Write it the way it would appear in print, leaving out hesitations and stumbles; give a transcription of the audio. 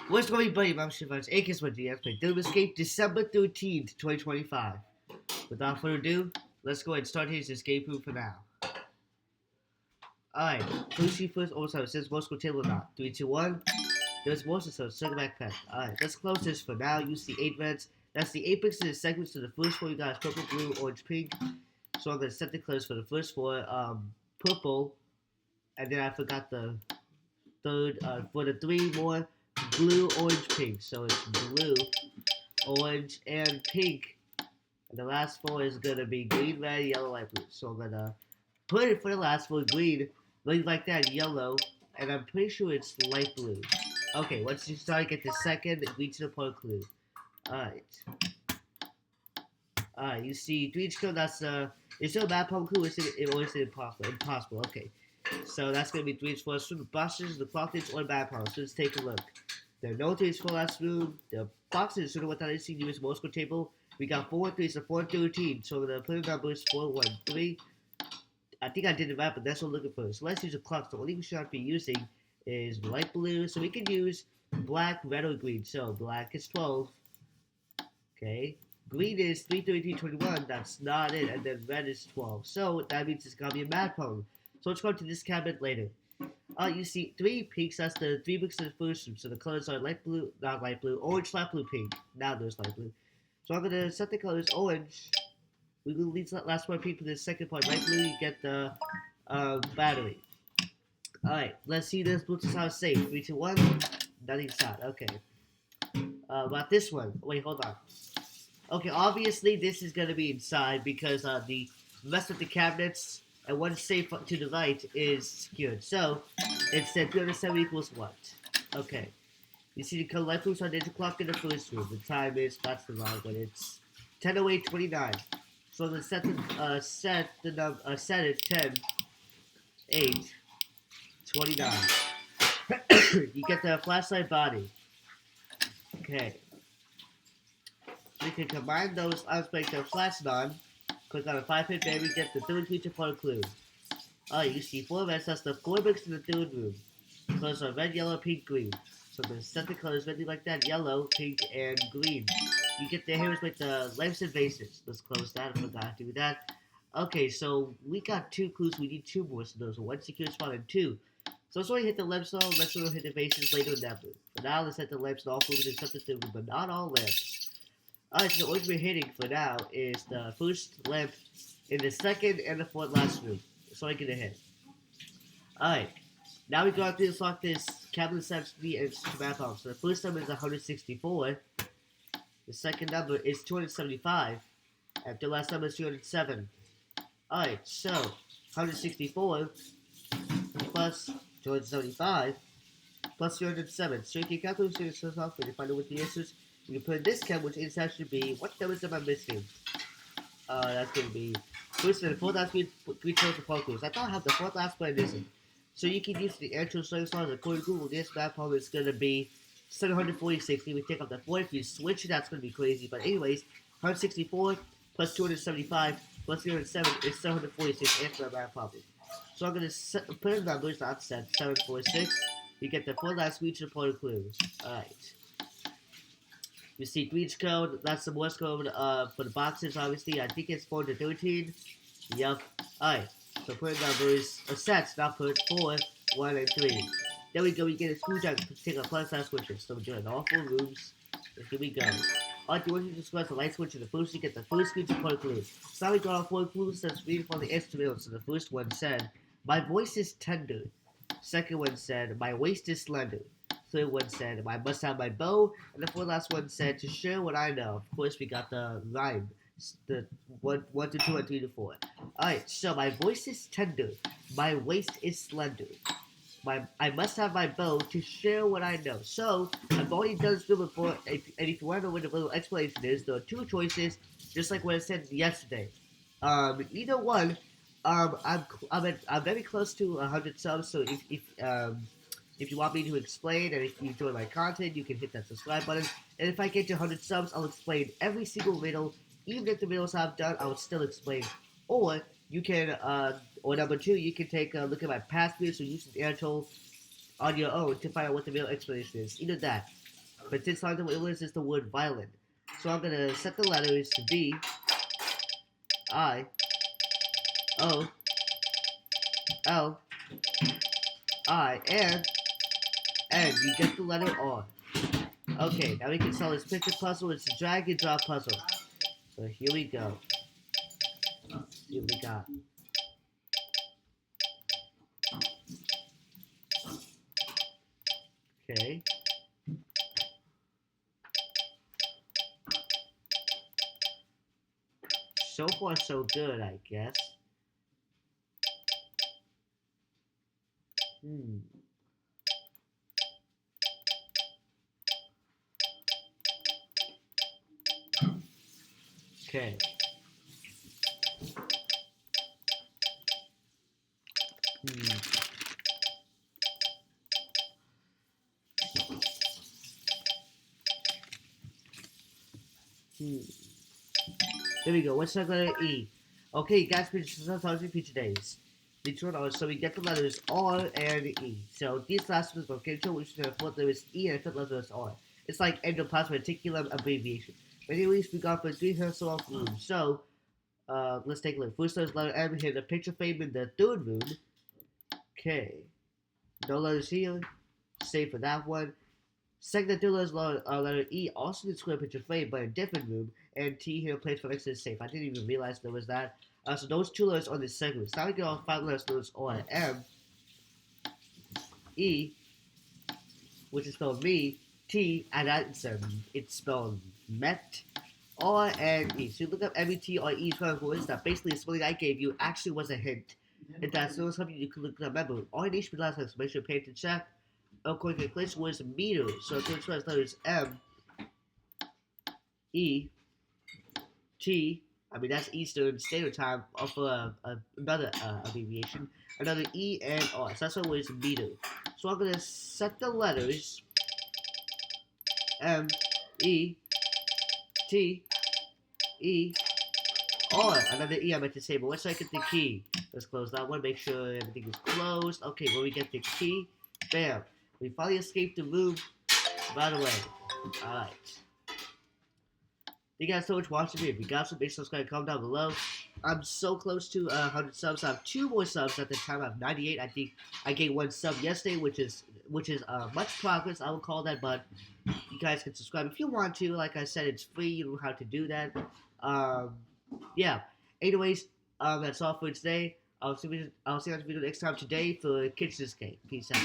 What's going on, buddy? I'm Shivans, aka my DX play Doom Escape December 13th, 2025. Without further ado, let's go ahead and start his escape room for now. Alright, please see first also since most go table or not. 3, 2, 1. There's most of some second backpack. Alright, let's close this for now. Use the 8 vents. That's the apex and the segments to the first four. You guys purple, blue, orange, pink. So I'm gonna set the colors for the first four. Purple, and then I forgot the third for the three more blue, orange, pink. So it's blue, orange, and pink. And the last four is gonna be green, red, yellow, light blue. So I'm gonna put it for the last four green, looking like that, yellow, and I'm pretty sure it's light blue. Okay, once you start, get the second green to the point clue. Alright. Alright, you see three each code, that's is there a map home clue? Or is it impossible? Impossible, okay. So that's gonna be three each for us. The boxes, the clock is or map home. So let's take a look. The note is for last room. The boxes sort of what I see use Morse code table. We got 4 3, so 413. So the player number is 413. I think I did it right, but that's what I'm looking for. So let's use a clock. So the only we should be using is light blue. So we can use black, red, or green. So black is 12. Okay. Green is 33321. That's not it. And then red is 12. So that means it's gonna be a mad pone. So let's go to this cabinet later. You see three pinks. That's the three books in the first room. So the colors are light blue, not light blue, orange, light blue, pink. Now there's light blue. So I'm gonna set the colors orange. We will leave that last one pink for the second part. Light blue, you get the battery. Alright, let's see this Bluetooth sound safe. 3, 2, 1. Nothing sound. Okay. About this one. Wait, hold on. Okay, obviously this is gonna be inside because the rest of the cabinets and one safe to the right is secured. So it said 307 equals what? Okay. You see the color light blue on the clock in the first room. The time is that's the wrong one. It's 10:08:29. So the set the number set it 10 8 29. You get the flashlight body. Okay. You can combine those items make the flashlight on. Click on the 5-pin baby, get the third feature part clue. You see 4 vents, that's the 4 bricks in the third room. Colors are red, yellow, pink, green. So the center colors ready like that, yellow, pink, and green. You get the hairs with the lamps and vases. Let's close that, I forgot to do that. Okay, so we got 2 clues, we need 2 more, so those are 1 secure spot and 2. So let's only hit the lamps now, let's only hit the vases later in that room. For now, let's hit the lamps in all rooms except the third room, but not all lamps. Alright, so the order we're hitting for now is the first lamp in the second and the fourth last room. So I get a hit. Alright, now we go out to select this cabinet assembly and map home. So the first number is 164. The second number is 275. And the last number is 207. Alright, so 164 plus 275 plus 307. So you can calculate yourself off and find out what the answers. You can put in this cam, which is actually be what numbers am I missing? That's gonna be first and fourth last three total focus. I thought I had the fourth last one isn't. So you can use the actual starting stars according to Google. This map home is gonna be 746. We take off the 4. If you switch it, that's gonna be crazy. But anyways, 164 plus 275 plus 307 is 746 after the map home. So I'm gonna put in numbers, not set 746. You get the 4 last reach report clues. Alright. You see breach code, that's the Morse code for the boxes, obviously. I think it's 4 to 13. Yep. Alright, so put numbers, sets, not put 4, 1, and 3. There we go, we get a screwdriver to take a plus size switches. So we're doing all 4 rooms. Here we go. Alright, once you just press the light switch in the first, you get the first screen to point clue. So now we got all 4 clues that's reading from the instrumental. So the first one said, my voice is tender. Second one said, my waist is slender. Third one said, I must have my bow. And the fourth last one said, to share what I know. Of course, we got the rhyme. The 1 to 2 and 3 to 4. Alright, so my voice is tender. My waist is slender. I must have my bow to share what I know. So, I've already done this before. And if you want to know what the little explanation is, there are 2 choices, just like what I said yesterday. Either one, I'm very close to 100 subs, so if you want me to explain and if you enjoy my content, you can hit that subscribe button. And if I get to 100 subs, I'll explain every single riddle. Even if the riddles I'm done, I will still explain. Or you can, or number 2, you can take a look at my past videos or use an air tool on your own to find out what the real explanation is. Either that. But this time the English is the word violin. So I'm gonna set the letters V, I, O, L, I, and N. You get the letter R. Okay, now we can solve this picture puzzle. It's a drag and drop puzzle. So here we go. Here we got. Okay. So far, so good, I guess. Okay. There we go. What's the letter E? Okay, guys, sometimes feature days. So we get the letters R and E. So these last ones are control, which is the fourth letter is E and the fifth letter is R. It's like endoplasmic reticulum abbreviation. But anyways, we got for 3 hertz off room. So let's take a look. First there's letter M here, the picture frame in the third room. Okay. No letters here. Save for that one. Second and third letters letter E, also in the square picture frame, but in a different room. And T here placed for extra safe. I didn't even realize there was that. So those 2 letters on the second room. So now we get all 5 letters. Those are M, E, which is spelled me, T, and it's spelled met, R, and E. So you look up MET or E is that basically the spelling I gave you actually was a hint. If that's still something you can look up. Remember, all you need to be last time, so make sure you pay attention to check. According to the English was meter. So the first letter is M, E, T. I mean, that's Eastern Standard Time of another abbreviation. Another E and R. So that's what it was meter. So I'm going to set the letters M, E, T, E, R. Another E I meant to say, but once I get the key, let's close that one, make sure everything is closed. Okay, when we get the key, bam. We finally escaped the room right away. Alright. Thank you guys so much for watching me. If you got some, make sure to subscribe, comment down below. I'm so close to 100 subs. I have 2 more subs at the time. I have 98. I think I gained 1 sub yesterday, which is much progress. I will call that, but you guys can subscribe if you want to. Like I said, it's free. You know how to do that. Yeah. Anyways, that's all for today. I'll see you on the video next time today for Kitchen's Cake. Peace out.